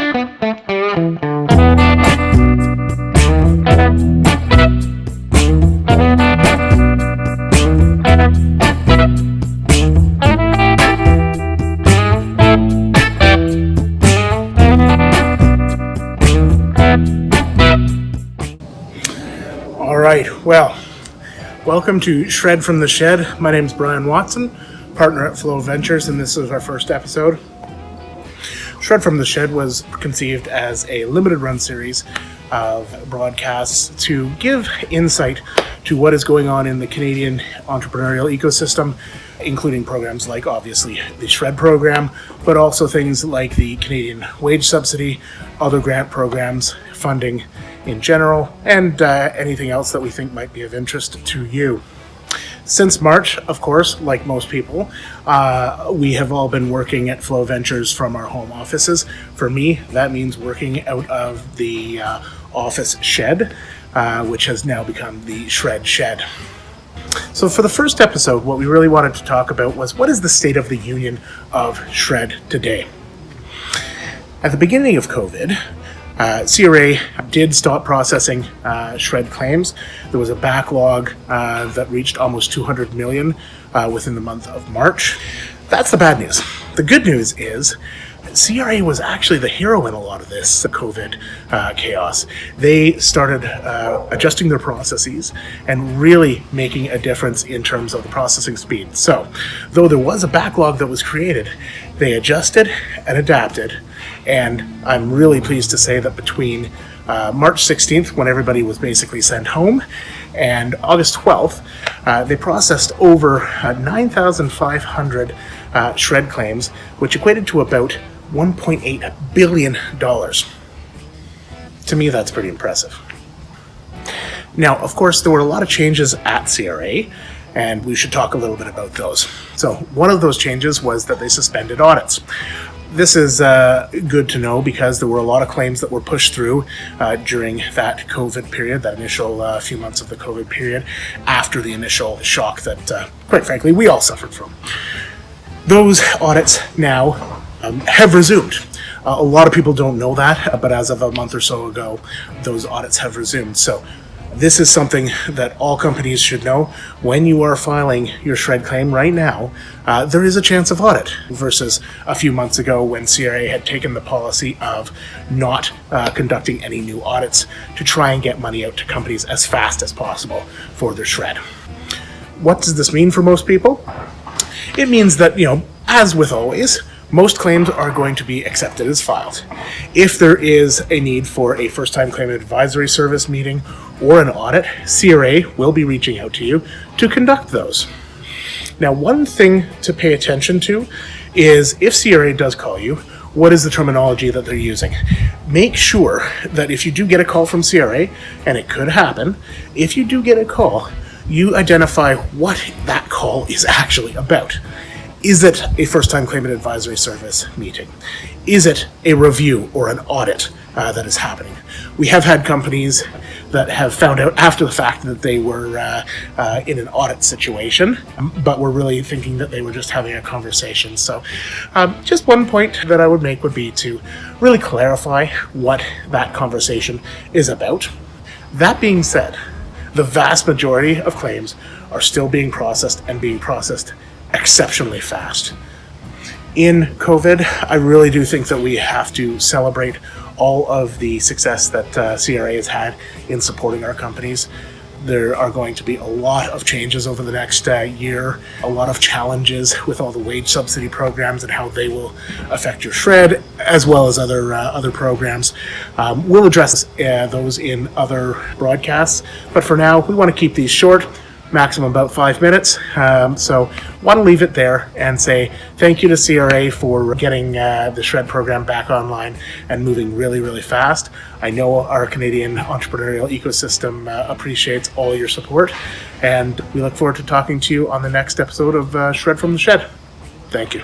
All right, well, welcome to SRED From The Shed. My name is Brian Watson, partner at Flow Ventures, and this is our first episode. SRED From The Shed was conceived as a limited run series of broadcasts to give insight to what is going on in the Canadian entrepreneurial ecosystem, including programs like, obviously, the SRED program, but also things like the Canadian wage subsidy, other grant programs, funding in general, and anything else that we think might be of interest to you. Since March, of course, like most people, we have all been working at Flow Ventures from our home offices. For me, that means working out of the office shed, which has now become the SRED Shed. So for the first episode, what we really wanted to talk about was what is the state of the union of SRED today? At the beginning of COVID, CRA did stop processing SRED claims. There was a backlog that reached almost 200 million within the month of March. That's the bad news. The good news is CRA was actually the hero in a lot of this COVID chaos. They started adjusting their processes and really making a difference in terms of the processing speed. So, though there was a backlog that was created, they adjusted and adapted. And I'm really pleased to say that between March 16th, when everybody was basically sent home, and August 12th, they processed over 9,500 SRED claims, which equated to about $1.8 billion. To me, that's pretty impressive. Now, of course, there were a lot of changes at CRA, and we should talk a little bit about those. So one of those changes was that they suspended audits. This is good to know because there were a lot of claims that were pushed through during that COVID period, that initial few months of the COVID period, after the initial shock that, quite frankly, we all suffered from. Those audits now have resumed. A lot of people don't know that, but as of a month or so ago, those audits have resumed. So this is something that all companies should know. When you are filing your SRED claim right now, there is a chance of audit versus a few months ago when CRA had taken the policy of not conducting any new audits to try and get money out to companies as fast as possible for their SRED. What does this mean for most people? It means that, as with always, most claims are going to be accepted as filed. If there is a need for a first-time claimant advisory service meeting or an audit, CRA will be reaching out to you to conduct those. Now, one thing to pay attention to is if CRA does call you, what is the terminology that they're using? Make sure that if you do get a call from CRA, and it could happen, if you do get a call, you identify what that call is actually about. Is it a first-time claimant advisory service meeting? Is it a review or an audit that is happening? We have had companies that have found out after the fact that they were in an audit situation, but were really thinking that they were just having a conversation. So just one point that I would make would be to really clarify what that conversation is about. That being said, the vast majority of claims are still being processed and being processed exceptionally fast. In COVID, I really do think that we have to celebrate all of the success that CRA has had in supporting our companies. There are going to be a lot of changes over the next year, a lot of challenges with all the wage subsidy programs and how they will affect your SRED, as well as other programs. We'll address those in other broadcasts, but for now, we want to keep these short, maximum about 5 minutes. So want to leave it there and say thank you to CRA for getting the SRED program back online and moving really, really fast. I know our Canadian entrepreneurial ecosystem appreciates all your support, and we look forward to talking to you on the next episode of SRED From The Shed. Thank you.